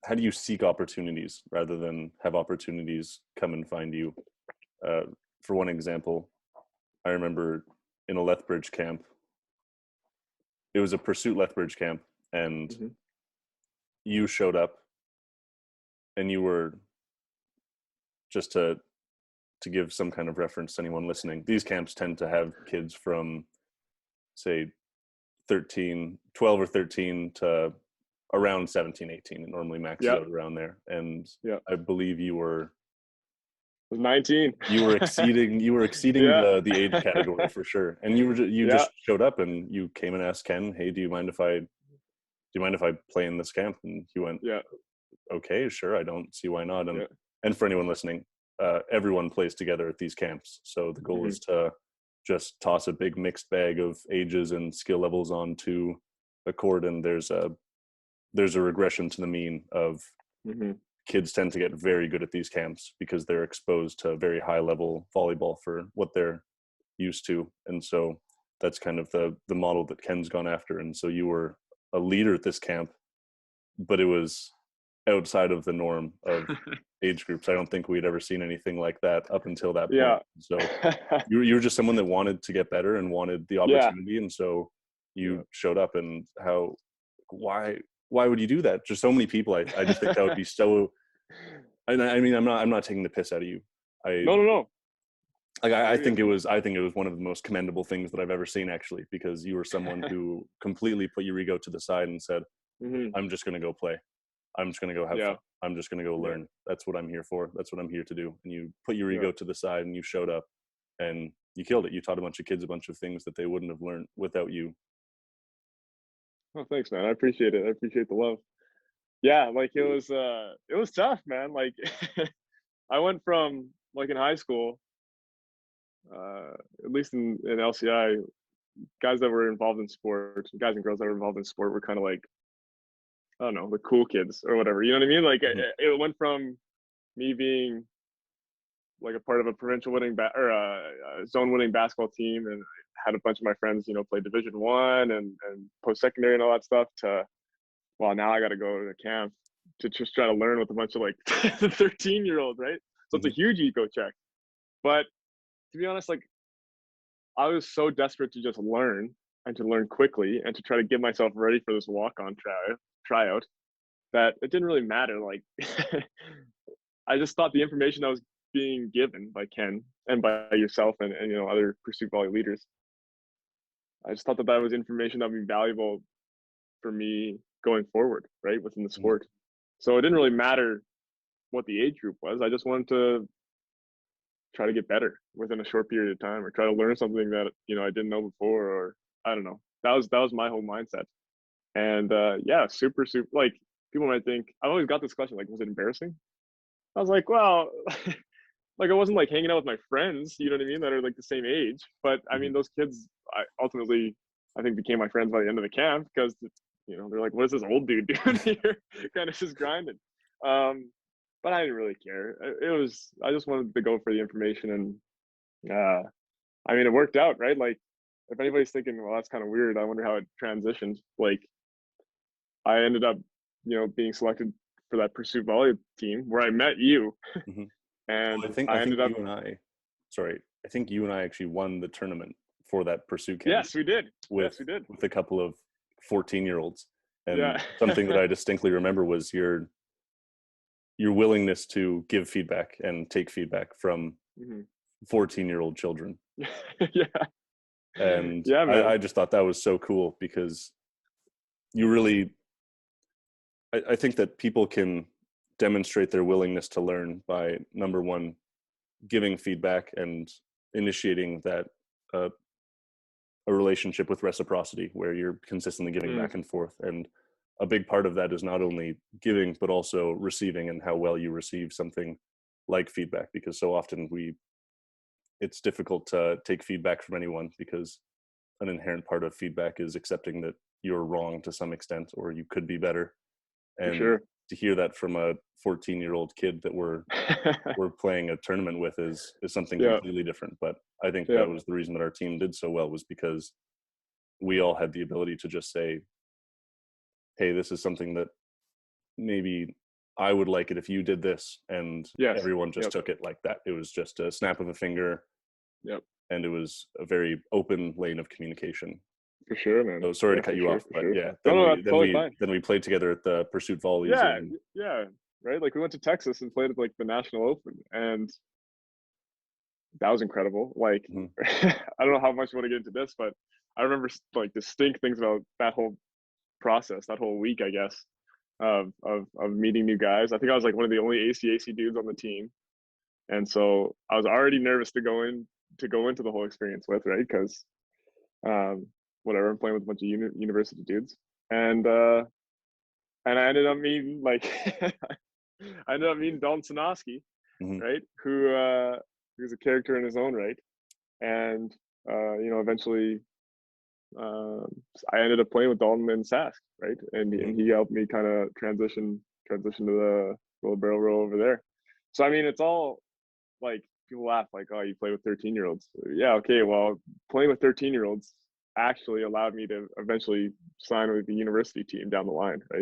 how do you seek opportunities rather than have opportunities come and find you? For one example, I remember in a Lethbridge camp, it was a pursuit Lethbridge camp, and Hmm. you showed up, and you were, just to give some kind of reference to anyone listening, these camps tend to have kids from, say, 12 or 13 to around 17, 18. It normally maxes Yeah. out around there. And Yeah. I believe you were I was 19. exceeding Yeah. the age category for sure. And you Yeah. just showed up and you came and asked Ken, "Hey, do you mind if I play in this camp?" And he went, Yeah. "Okay, sure. I don't see why not." Yeah. And for anyone listening, everyone plays together at these camps. So the goal Hmm. is to just toss a big mixed bag of ages and skill levels onto a court, and there's a regression to the mean of Hmm. kids tend to get very good at these camps because they're exposed to very high level volleyball for what they're used to. And so that's kind of the model that Ken's gone after. And so you were a leader at this camp, but it was outside of the norm of age groups. I don't think we'd ever seen anything like that up until that point. Yeah. So you were just someone that wanted to get better and wanted the Yeah. opportunity, and so Yeah. you showed up. And why would you do that? Just so many people, I just think that would be so. And I mean, I'm not taking the piss out of you. I No, no, no. like No, yeah. I think it was one of the most commendable things that I've ever seen, actually, because you were someone who completely put your ego to the side and said, Hmm. "I'm just going to go play. I'm just going to go have Yeah. fun. I'm just going to go Yeah. learn. That's what I'm here for. That's what I'm here to do." And you put your Yeah. ego to the side and you showed up and you killed it. You taught a bunch of kids a bunch of things that they wouldn't have learned without you. Oh, thanks, man. I appreciate it. I appreciate the love. Yeah, like it was tough, man. Like I went from like in high school, uh, at least in LCI, guys that were involved in sport, guys and girls that were involved in sport were kind of like, I don't know, the cool kids or whatever. You know what I mean? Like Mhm. it went from me being like a part of a provincial winning or a zone winning basketball team, and had a bunch of my friends, play Division 1 and post secondary and all that stuff. To well, now I got to go to the camp to just try to learn with a bunch of like 13-year-olds, right? So it's a Mhm. huge ego check. But to be honest, like I was so desperate to just learn and to learn quickly and to try to get myself ready for this walk on tryout that it didn't really matter. Like I just thought the information that was being given by Ken and by yourself and other pursuit volley leaders, I just thought that that was information that would be valuable for me going forward, right, within the Mhm. sport. So it didn't really matter what the age group was. I just wanted to try to get better within a short period of time, or try to learn something that I didn't know before, or I don't know. That was my whole mindset. And yeah, super super. Like people might think I've always got this question, like, was it embarrassing? I was like, well, like I wasn't like hanging out with my friends, you know what I mean, that are like the same age. But I Mhm. mean, those kids, ultimately, I think became my friends by the end of the camp because they're like, what is this old dude doing here? Kind of just grinding. Um, but I didn't really care. I just wanted to go for the information, and I mean, it worked out, right? Like, if anybody's thinking, well, that's kind of weird, I wonder how it transitioned. Like, I ended up, being selected for that pursuit volley team where I met you, Mhm. and Well, I I think ended up. I think you and I actually won the tournament for that pursuit camp Yes, we did. with Yes, we did. a couple of 14-year-olds. And Yeah. something that I distinctly remember was your willingness to give feedback and take feedback from Mhm. 14-year-old children. Yeah. And Yeah, man. I just thought that was so cool because you really, I think that people can demonstrate their willingness to learn by, number one, giving feedback and initiating that uh, a relationship with reciprocity where you're consistently giving Mm, back and forth. And a big part of that is not only giving but also receiving, and how well you receive something like feedback, because so often it's difficult to take feedback from anyone because an inherent part of feedback is accepting that you're wrong to some extent or you could be better. for And sure. to hear that from a 14-year-old kid that we're playing a tournament with is something Yeah. completely different. But I think Yeah. that was the reason that our team did so well, was because we all had the ability to just say, "Hey, this is something that maybe I would like it if you did this, and Yes. everyone just Yep. took it like that. It was just a snap of a finger, Yep. and it was a very open lane of communication. For sure, man. So sorry Yeah, to cut for you sure, off, for but sure. yeah, No, then no, we that's then totally we fine. then we played together at the Pursuit Volleys, Yeah, and yeah, right. Like we went to Texas and played at like the National Open, and that was incredible. Like, mhm, I don't know how much you want to get into this, but I remember like distinct things about that whole process, that whole week, I guess, of meeting new guys. I think I was like one of the only ACAC dudes on the team, and so I was already nervous to go into the whole experience with, right? Because um, whatever, I'm playing with a bunch of university dudes, and uh, and I ended up meeting like I ended up meeting Dalton Sanoski, mhm, right? Who's a character in his own right, and eventually um, I ended up playing with Dalton and Sask, right? And mhm. he helped me kind of transition to the little barrel row over there. So I mean, it's all like people laugh like, oh, you play with 13-year-olds. Yeah, okay. Well, playing with 13-year-olds actually allowed me to eventually sign with the university team down the line, right?